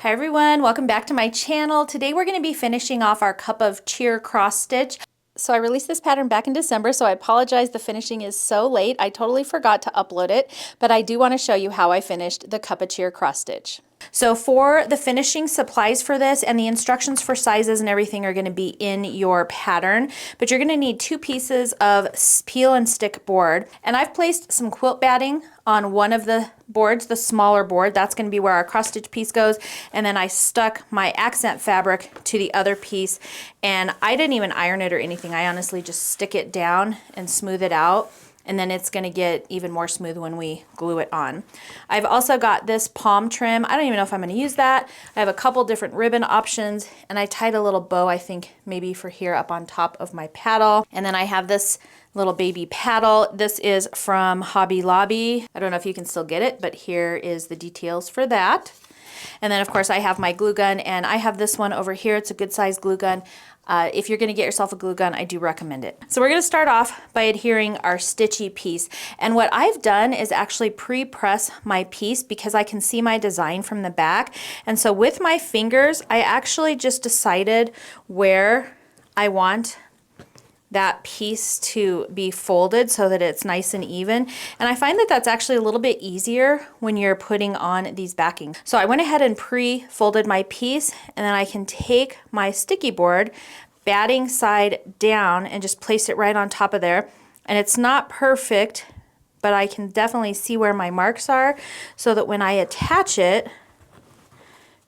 Hi everyone, welcome back to my channel. Today we're going to be finishing off our cup of cheer cross stitch. So I released this pattern back in December, so I apologize the finishing is so late. I totally forgot to upload it, but I do want to show you how I finished the cup of cheer cross stitch. So for the finishing supplies for this, and the instructions for sizes and everything are going to be in your pattern, but you're going to need 2 pieces of peel and stick board. And I've placed some quilt batting on one of the boards, the smaller board. That's going to be where our cross stitch piece goes. And then I stuck my accent fabric to the other piece, and I didn't even iron it or anything. I honestly just stick it down and smooth it out. And then it's going to get even more smooth when we glue it on. I've also got this palm trim. I don't even know if I'm going to use that. I have a couple different ribbon options, and I tied a little bow, I think maybe for here up on top of my paddle. And then I have this little baby paddle. This is from Hobby Lobby. I don't know if you can still get it, but here is the details for that. And then of course I have my glue gun, and I have this one over here. It's a good size glue gun. If you're going to get yourself a glue gun, I do recommend it. So we're going to start off by adhering our stitchy piece. And what I've done is actually pre-press my piece because I can see my design from the back. And so with my fingers, I actually just decided where I want that piece to be folded so that it's nice and even. And I find that that's actually a little bit easier when you're putting on these backings. So I went ahead and pre-folded my piece, and then I can take my sticky board, batting side down, and just place it right on top of there. And it's not perfect, but I can definitely see where my marks are so that when I attach it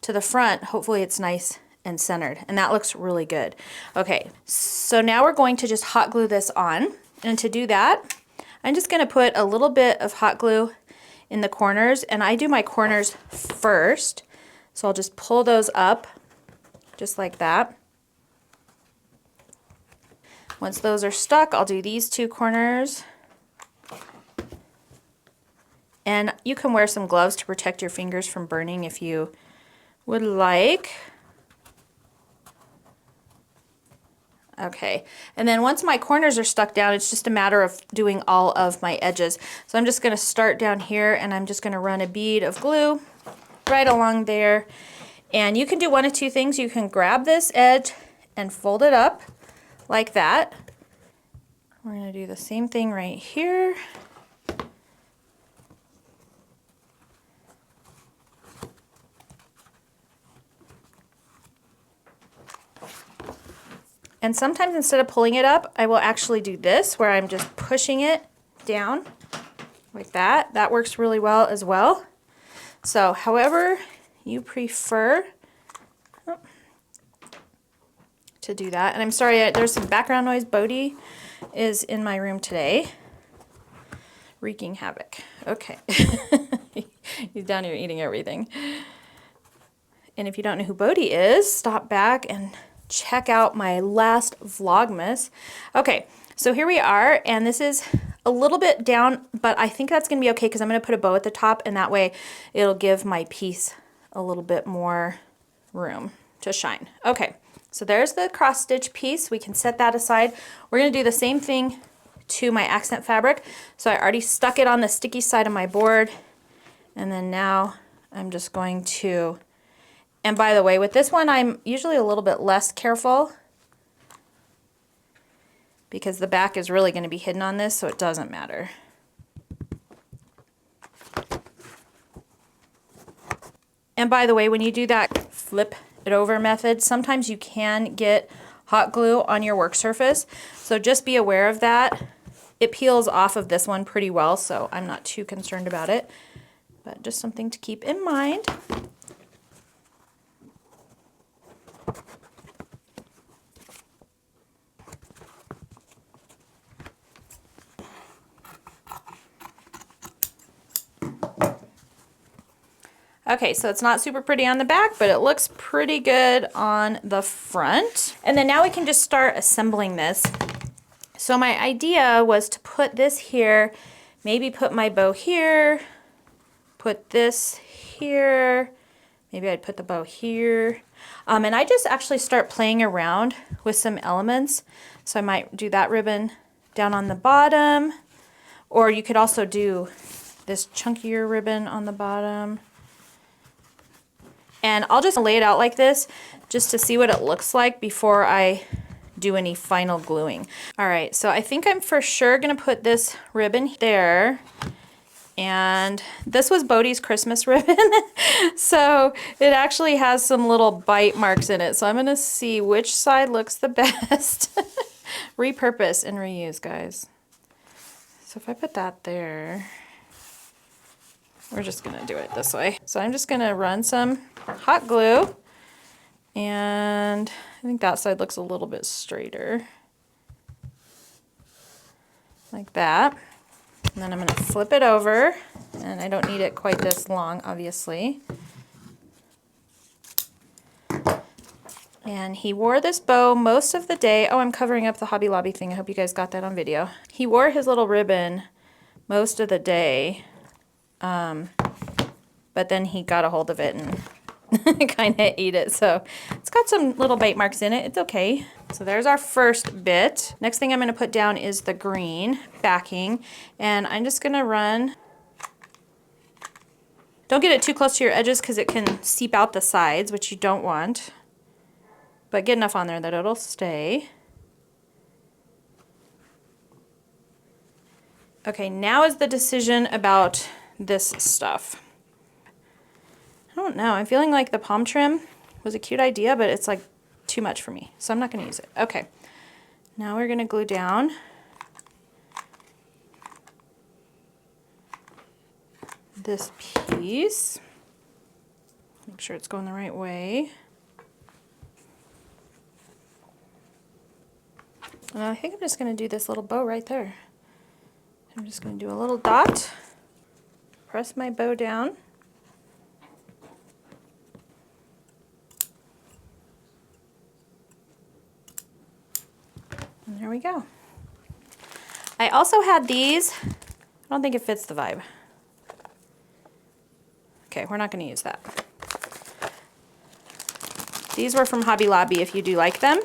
to the front, hopefully it's nice and centered, and that looks really good. Okay, so now we're going to just hot glue this on, and to do that I'm just going to put a little bit of hot glue in the corners, and I do my corners first, so I'll just pull those up just like that. Once those are stuck, I'll do these 2 corners, and you can wear some gloves to protect your fingers from burning if you would like. Okay, and then once my corners are stuck down, it's just a matter of doing all of my edges. So I'm just going to start down here, and I'm just going to run a bead of glue right along there. And you can do one of 2 things. You can grab this edge and fold it up like that. We're going to do the same thing right here. And sometimes instead of pulling it up, I will actually do this, where I'm just pushing it down like that. That works really well as well. So however you prefer to do that. And I'm sorry, there's some background noise. Bodhi is in my room today, wreaking havoc. Okay. He's down here eating everything. And if you don't know who Bodhi is, stop back and check out my last Vlogmas. Okay, so here we are, and this is a little bit down, but I think that's gonna be okay because I'm gonna put a bow at the top, and that way it'll give my piece a little bit more room to shine. Okay, so there's the cross stitch piece. We can set that aside. We're gonna do the same thing to my accent fabric. So I already stuck it on the sticky side of my board, and then now I'm just going to, and by the way, with this one, I'm usually a little bit less careful because the back is really going to be hidden on this, so it doesn't matter. And by the way, when you do that flip it over method, sometimes you can get hot glue on your work surface, so just be aware of that. It peels off of this one pretty well, so I'm not too concerned about it, but just something to keep in mind. Okay, so it's not super pretty on the back, but it looks pretty good on the front. And then now we can just start assembling this. So my idea was to put this here, maybe put my bow here, put this here, maybe I'd put the bow here. And I just actually start playing around with some elements. So I might do that ribbon down on the bottom, or you could also do this chunkier ribbon on the bottom. And I'll just lay it out like this just to see what it looks like before I do any final gluing. All right, so I think I'm for sure gonna put this ribbon there. And this was Bodhi's Christmas ribbon. So it actually has some little bite marks in it. So I'm gonna see which side looks the best. Repurpose and reuse, guys. So if I put that there, we're just gonna do it this way. So I'm just gonna run some hot glue, and I think that side looks a little bit straighter. Like that. And then I'm gonna flip it over, and I don't need it quite this long, obviously. And he wore this bow most of the day. Oh, I'm covering up the Hobby Lobby thing. I hope you guys got that on video. He wore his little ribbon most of the day, but then he got a hold of it and kind of ate it. So it's got some little bite marks in it. It's okay. So there's our first bit. Next thing I'm going to put down is the green backing, and I'm just going to run. Don't get it too close to your edges because it can seep out the sides, which you don't want. But get enough on there that it'll stay. Okay, now is the decision about this stuff. I don't know, I'm feeling like the palm trim was a cute idea, but it's like too much for me, so I'm not gonna use it. Okay, now we're gonna glue down this piece. Make sure it's going the right way. And I think I'm just going to do this little bow right there. I'm just going to do a little dot, press my bow down, and there we go. I also had these. I don't think it fits the vibe. Okay, we're not going to use that. These were from Hobby Lobby if you do like them.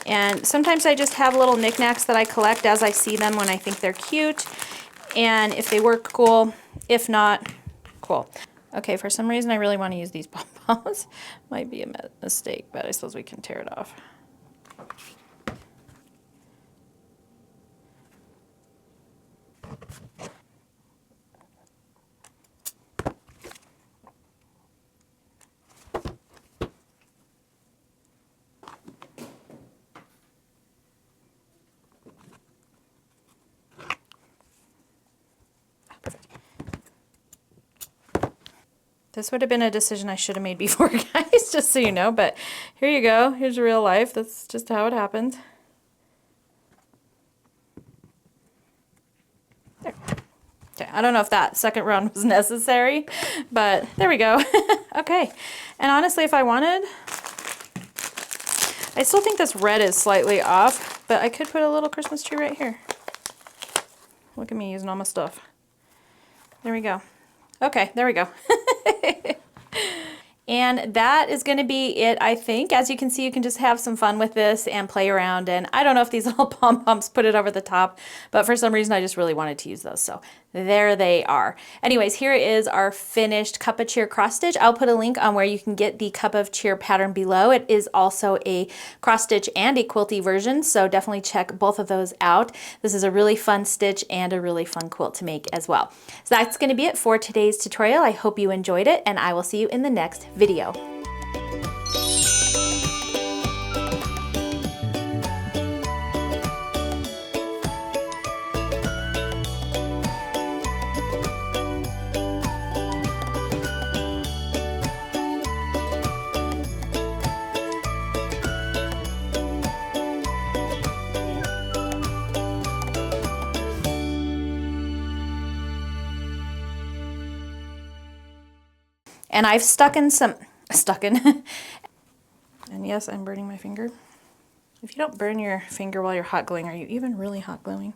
And sometimes I just have little knickknacks that I collect as I see them when I think they're cute. And if they work, cool. If not, cool. Okay, for some reason I really want to use these pom-poms. Might be a mistake, but I suppose we can tear it off. This would have been a decision I should have made before, guys, just so you know, but here you go. Here's real life. That's just how it happened. There. Okay, I don't know if that second round was necessary, but there we go. Okay, and honestly, if I wanted, I still think this red is slightly off, but I could put a little Christmas tree right here. Look at me using all my stuff. There we go. Okay, there we go. And that is going to be it, I think. As you can see, you can just have some fun with this and play around. And I don't know if these little pom-poms put it over the top, but for some reason I just really wanted to use those. So there they are. Anyways, here is our finished Cup of Cheer cross stitch. I'll put a link on where you can get the Cup of Cheer pattern below. It is also a cross stitch and a quilty version, so definitely check both of those out. This is a really fun stitch and a really fun quilt to make as well. So that's going to be it for today's tutorial. I hope you enjoyed it, and I will see you in the next video. And I've stuck in, and yes, I'm burning my finger. If you don't burn your finger while you're hot gluing, are you even really hot gluing?